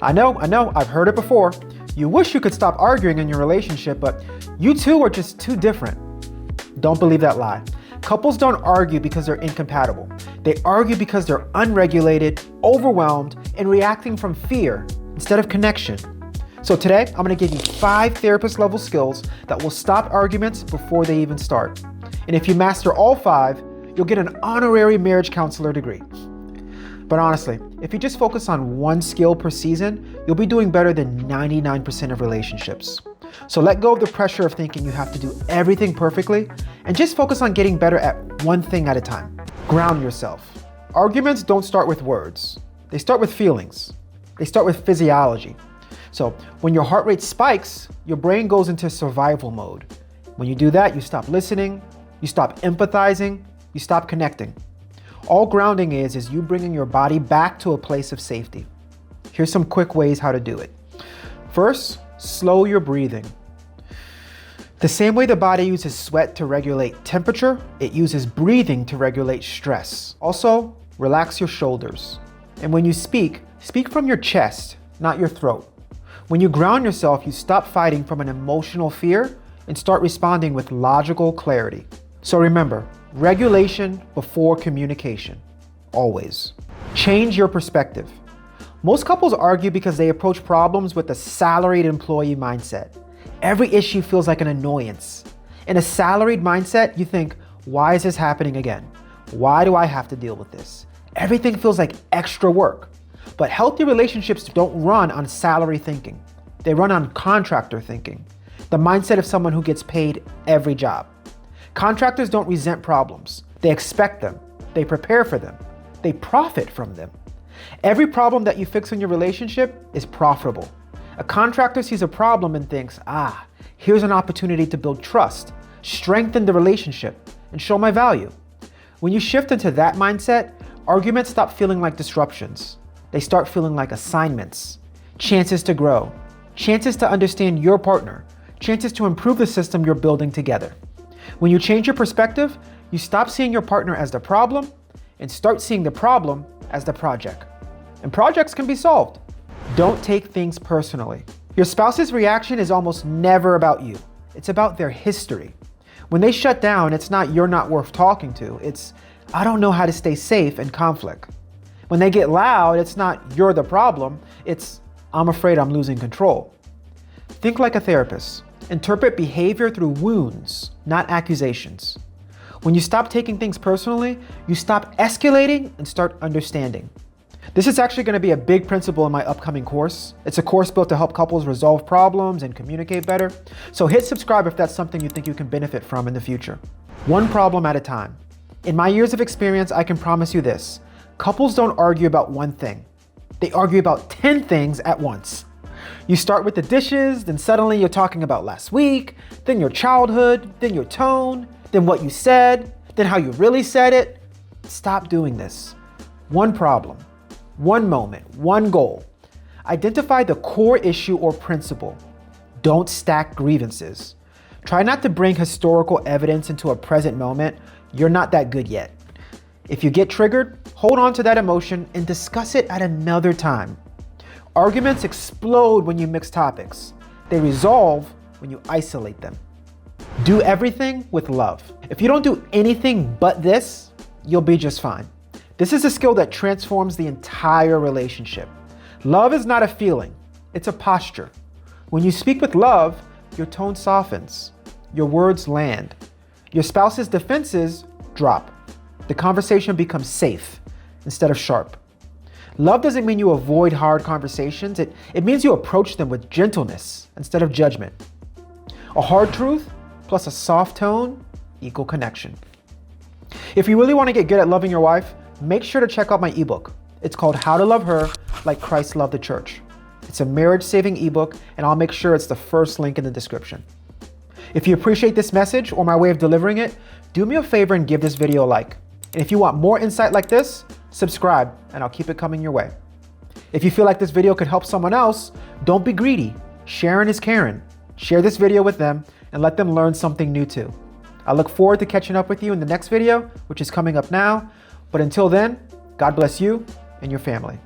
I know, I've heard it before. You wish you could stop arguing in your relationship, but you two are just too different. Don't believe that lie. Couples don't argue because they're incompatible. They argue because they're unregulated, overwhelmed, and reacting from fear instead of connection. So today, I'm gonna give you 5 therapist level skills that will stop arguments before they even start. And if you master all 5, you'll get an honorary marriage counselor degree. But honestly, if you just focus on one skill per season, you'll be doing better than 99% of relationships. So let go of the pressure of thinking you have to do everything perfectly and just focus on getting better at one thing at a time. Ground yourself. Arguments don't start with words. They start with feelings. They start with physiology. So when your heart rate spikes, your brain goes into survival mode. When you do that, you stop listening, you stop empathizing, you stop connecting. All grounding is you bringing your body back to a place of safety. Here's some quick ways how to do it. First, slow your breathing. The same way the body uses sweat to regulate temperature, it uses breathing to regulate stress. Also, relax your shoulders. And when you speak from your chest, not your throat. When you ground yourself, you stop fighting from an emotional fear and start responding with logical clarity. So remember, regulation before communication, always. Change your perspective. Most couples argue because they approach problems with a salaried employee mindset. Every issue feels like an annoyance. In a salaried mindset, you think, why is this happening again? Why do I have to deal with this? Everything feels like extra work. But healthy relationships don't run on salary thinking. They run on contractor thinking, the mindset of someone who gets paid every job. Contractors don't resent problems. They expect them. They prepare for them. They profit from them. Every problem that you fix in your relationship is profitable. A contractor sees a problem and thinks, here's an opportunity to build trust, strengthen the relationship, and show my value. When you shift into that mindset, arguments stop feeling like disruptions. They start feeling like assignments, chances to grow, chances to understand your partner, chances to improve the system you're building together. When you change your perspective, you stop seeing your partner as the problem and start seeing the problem as the project. And projects can be solved. Don't take things personally. Your spouse's reaction is almost never about you. It's about their history. When they shut down, it's not you're not worth talking to. It's I don't know how to stay safe in conflict. When they get loud, it's not you're the problem. It's I'm afraid I'm losing control. Think like a therapist. Interpret behavior through wounds, not accusations. When you stop taking things personally, you stop escalating and start understanding. This is actually going to be a big principle in my upcoming course. It's a course built to help couples resolve problems and communicate better. So hit subscribe if that's something you think you can benefit from in the future. One problem at a time. In my years of experience, I can promise you this. Couples don't argue about one thing. They argue about 10 things at once. You start with the dishes, then suddenly you're talking about last week, then your childhood, then your tone, then what you said, then how you really said it. Stop doing this. One problem, one moment, one goal. Identify the core issue or principle. Don't stack grievances. Try not to bring historical evidence into a present moment. You're not that good yet. If you get triggered, hold on to that emotion and discuss it at another time. Arguments explode when you mix topics. They resolve when you isolate them. Do everything with love. If you don't do anything but this, you'll be just fine. This is a skill that transforms the entire relationship. Love is not a feeling, it's a posture. When you speak with love, your tone softens, your words land, your spouse's defenses drop. The conversation becomes safe instead of sharp. Love doesn't mean you avoid hard conversations. It means you approach them with gentleness instead of judgment. A hard truth plus a soft tone equal connection. If you really want to get good at loving your wife, make sure to check out my ebook. It's called How to Love Her Like Christ Loved the Church. It's a marriage-saving ebook, and I'll make sure it's the first link in the description. If you appreciate this message or my way of delivering it, do me a favor and give this video a like. And if you want more insight like this, subscribe and I'll keep it coming your way. If you feel like this video could help someone else, don't be greedy. Sharing is caring. Share this video with them and let them learn something new too. I look forward to catching up with you in the next video, which is coming up now. But until then, God bless you and your family.